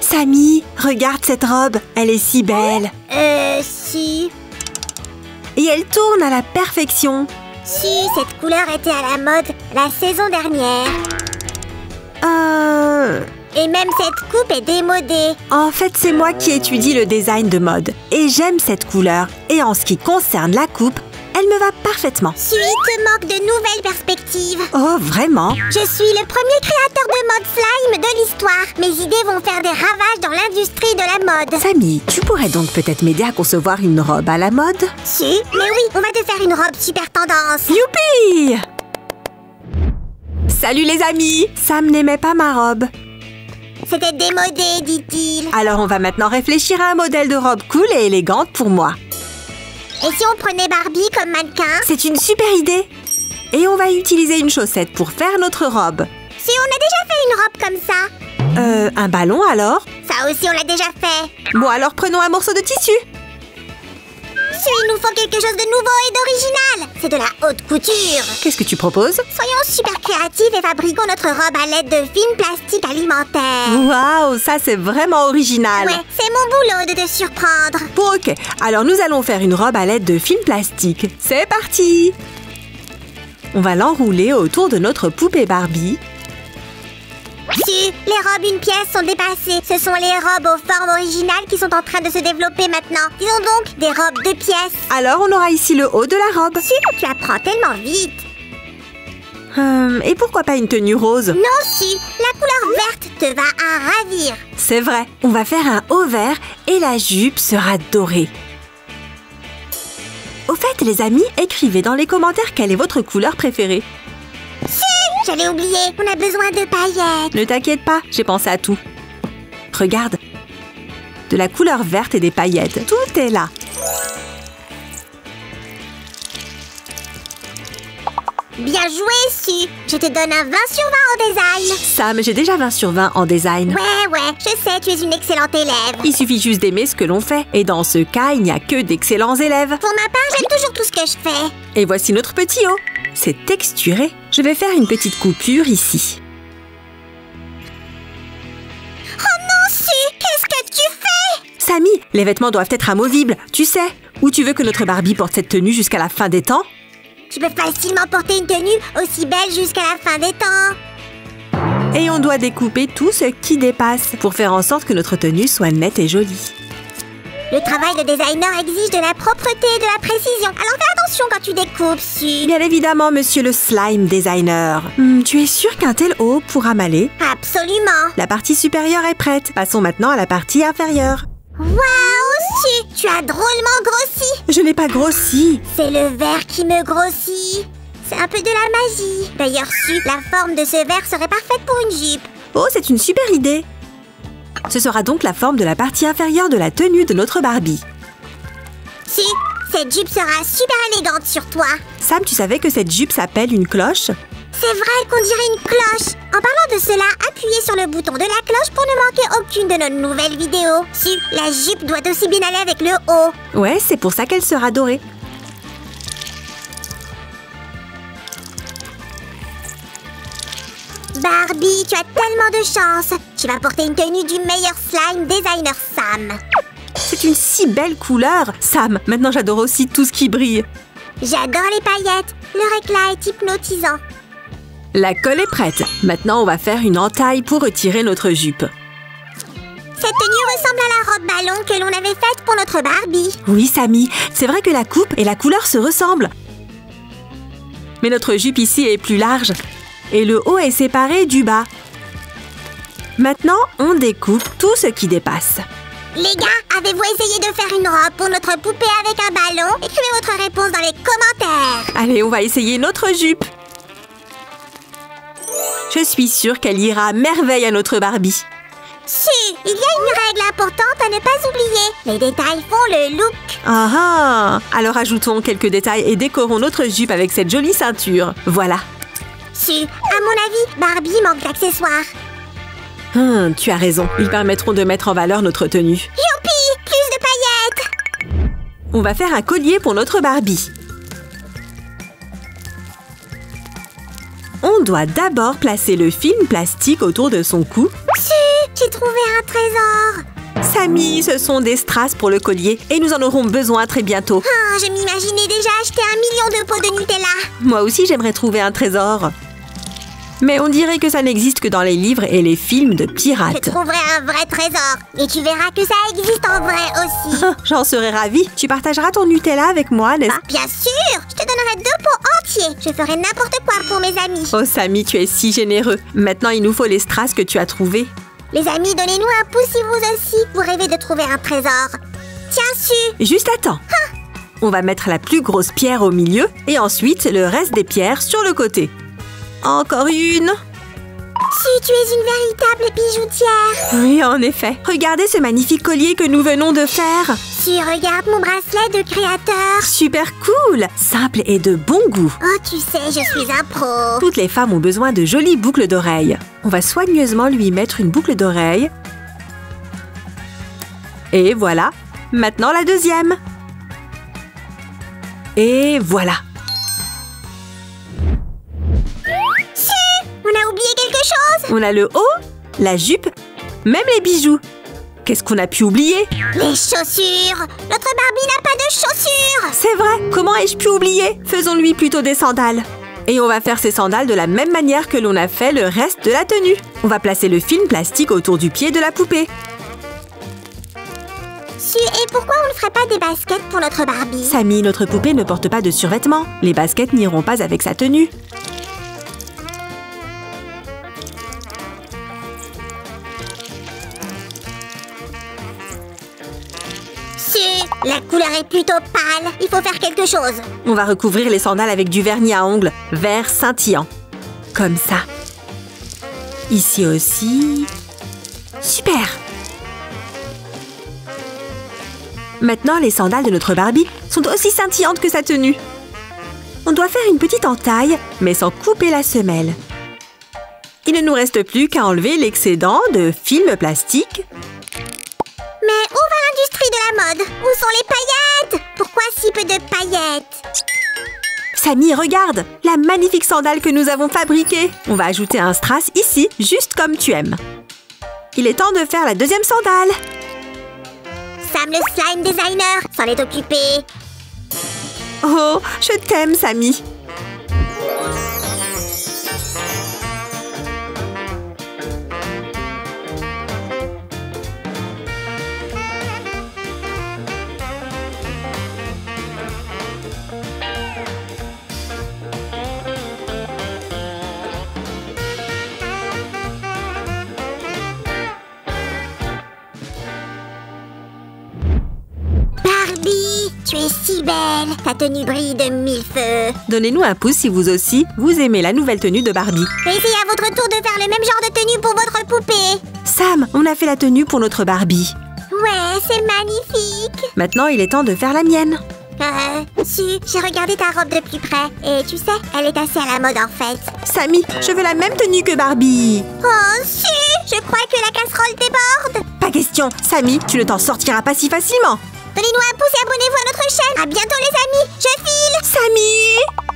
Sammy, regarde cette robe, elle est si belle. Si... Et elle tourne à la perfection. Si, cette couleur était à la mode la saison dernière. Et même cette coupe est démodée. En fait, c'est moi qui étudie le design de mode. Et j'aime cette couleur. Et en ce qui concerne la coupe, elle me va parfaitement. Tu te manques de nouvelles perspectives. Oh, vraiment? Je suis le premier créateur de mode slime de l'histoire. Mes idées vont faire des ravages dans l'industrie de la mode. Sammy, tu pourrais donc peut-être m'aider à concevoir une robe à la mode? Si, mais oui, on va te faire une robe super tendance. Youpi! Salut les amis! Sam n'aimait pas ma robe. C'était démodé, dit-il. Alors on va maintenant réfléchir à un modèle de robe cool et élégante pour moi. Et si on prenait Barbie comme mannequin? C'est une super idée! Et on va utiliser une chaussette pour faire notre robe. Si on a déjà fait une robe comme ça? Un ballon alors? Ça aussi, on l'a déjà fait. Bon alors prenons un morceau de tissu. Si, il nous faut quelque chose de nouveau et d'original. C'est de la haute couture. Qu'est-ce que tu proposes? Soyons super créatifs et fabriquons notre robe à l'aide de films plastiques alimentaires. Waouh, ça c'est vraiment original. Ouais, c'est mon boulot de te surprendre. Bon, ok, alors nous allons faire une robe à l'aide de films plastiques. C'est parti! On va l'enrouler autour de notre poupée Barbie. Si, les robes une pièce sont dépassées. Ce sont les robes aux formes originales qui sont en train de se développer maintenant. Disons donc des robes de pièces. Alors on aura ici le haut de la robe. Si, tu apprends tellement vite. Et pourquoi pas une tenue rose? Non, si, la couleur verte te va à ravir. C'est vrai, on va faire un haut vert et la jupe sera dorée. Au fait, les amis, écrivez dans les commentaires quelle est votre couleur préférée. Si, j'allais oublier, on a besoin de paillettes. Ne t'inquiète pas, j'ai pensé à tout. Regarde, de la couleur verte et des paillettes, tout est là. Bien joué, Su. Je te donne un 20 sur 20 en design. Sam, j'ai déjà 20 sur 20 en design. Ouais, je sais, tu es une excellente élève. Il suffit juste d'aimer ce que l'on fait. Et dans ce cas, il n'y a que d'excellents élèves. Pour ma part, j'aime toujours tout ce que je fais. Et voici notre petit haut. C'est texturé. Je vais faire une petite coupure ici. Oh non, Su, qu'est-ce que tu fais? Sammy, les vêtements doivent être amovibles, tu sais. Ou tu veux que notre Barbie porte cette tenue jusqu'à la fin des temps? Tu peux facilement porter une tenue aussi belle jusqu'à la fin des temps. Et on doit découper tout ce qui dépasse pour faire en sorte que notre tenue soit nette et jolie. Le travail de designer exige de la propreté et de la précision. Alors fais attention quand tu découpes, Su. Bien évidemment, monsieur le slime designer. Tu es sûr qu'un tel haut pourra m'aller? Absolument. La partie supérieure est prête. Passons maintenant à la partie inférieure. Waouh, Su, tu as drôlement grossi. Je n'ai pas grossi. C'est le verre qui me grossit. C'est un peu de la magie. D'ailleurs, Su, la forme de ce verre serait parfaite pour une jupe. Oh, c'est une super idée. Ce sera donc la forme de la partie inférieure de la tenue de notre Barbie. Si, cette jupe sera super élégante sur toi. Sam, tu savais que cette jupe s'appelle une cloche? C'est vrai qu'on dirait une cloche. En parlant de cela, appuyez sur le bouton de la cloche pour ne manquer aucune de nos nouvelles vidéos. Si, la jupe doit aussi bien aller avec le haut. Ouais, c'est pour ça qu'elle sera dorée. Barbie, tu as tellement de chance. Tu vas porter une tenue du meilleur slime designer Sam. C'est une si belle couleur. Sam, maintenant j'adore aussi tout ce qui brille. J'adore les paillettes. Leur éclat est hypnotisant. La colle est prête. Maintenant, on va faire une entaille pour retirer notre jupe. Cette tenue ressemble à la robe ballon que l'on avait faite pour notre Barbie. Oui, Sammy, c'est vrai que la coupe et la couleur se ressemblent. Mais notre jupe ici est plus large. Et le haut est séparé du bas. Maintenant, on découpe tout ce qui dépasse. Les gars, avez-vous essayé de faire une robe pour notre poupée avec un ballon? Écrivez votre réponse dans les commentaires. Allez, on va essayer notre jupe. Je suis sûre qu'elle ira à merveille à notre Barbie. Si, il y a une règle importante à ne pas oublier. Les détails font le look. Ah! Alors ajoutons quelques détails et décorons notre jupe avec cette jolie ceinture. Voilà. Si, à mon avis, Barbie manque d'accessoires. Tu as raison. Ils permettront de mettre en valeur notre tenue. Youpi! Plus de paillettes! On va faire un collier pour notre Barbie. On doit d'abord placer le film plastique autour de son cou. Si, j'ai trouvé un trésor. Samy, ce sont des strass pour le collier et nous en aurons besoin très bientôt. Oh, je m'imaginais déjà acheter 1 million de pots de Nutella. Moi aussi, j'aimerais trouver un trésor. Mais on dirait que ça n'existe que dans les livres et les films de Je pirates. trouverai un vrai trésor. Et tu verras que ça existe en vrai aussi. J'en serais ravie. Tu partageras ton Nutella avec moi, n'est-ce Ah, bien sûr. Je te donnerai 2 pots entiers. Je ferai n'importe quoi pour mes amis. Oh, Samy, tu es si généreux. Maintenant, il nous faut les strass que tu as trouvés. Les amis, donnez-nous un pouce si vous aussi, vous rêvez de trouver un trésor. Tiens, Su. Juste attends. On va mettre la plus grosse pierre au milieu et ensuite le reste des pierres sur le côté. Encore une. Su, tu es une véritable bijoutière. Oui, en effet. Regardez ce magnifique collier que nous venons de faire. Su, regarde mon bracelet de créateur. Super cool, simple et de bon goût. Oh, tu sais, je suis un pro. Toutes les femmes ont besoin de jolies boucles d'oreilles. On va soigneusement lui mettre une boucle d'oreille. Et voilà. Maintenant la deuxième. Et voilà. On a oublié quelque chose. On a le haut, la jupe, même les bijoux. Qu'est-ce qu'on a pu oublier? Les chaussures. Notre Barbie n'a pas de chaussures. C'est vrai, comment ai-je pu oublier? Faisons-lui plutôt des sandales. Et on va faire ces sandales de la même manière que l'on a fait le reste de la tenue. On va placer le film plastique autour du pied de la poupée. Su, et pourquoi on ne ferait pas des baskets pour notre Barbie? Samy, notre poupée ne porte pas de survêtements. Les baskets n'iront pas avec sa tenue. Su, la couleur est plutôt pâle. Il faut faire quelque chose. On va recouvrir les sandales avec du vernis à ongles, vert scintillant. Comme ça. Ici aussi. Super! Maintenant, les sandales de notre Barbie sont aussi scintillantes que sa tenue. On doit faire une petite entaille, mais sans couper la semelle. Il ne nous reste plus qu'à enlever l'excédent de film plastique. Mais où va l'industrie de la mode? Où sont les paillettes? Pourquoi si peu de paillettes? Samy, regarde! La magnifique sandale que nous avons fabriquée. On va ajouter un strass ici, juste comme tu aimes. Il est temps de faire la deuxième sandale. Sam le slime designer s'en est occupé. Oh, je t'aime, Samy. Barbie, tu es si belle. Ta tenue brille de 1000 feux. Donnez-nous un pouce si vous aussi, vous aimez la nouvelle tenue de Barbie. Essayez à votre tour de faire le même genre de tenue pour votre poupée. Sam, on a fait la tenue pour notre Barbie. Ouais, c'est magnifique. Maintenant, il est temps de faire la mienne. Su, j'ai regardé ta robe de plus près. Et tu sais, elle est assez à la mode en fait. Samy, je veux la même tenue que Barbie. Oh, Su, je crois que la casserole déborde. Pas question, Samy, tu ne t'en sortiras pas si facilement. Donnez-nous un pouce et abonnez-vous à notre chaîne. À bientôt les amis, je file. Samy!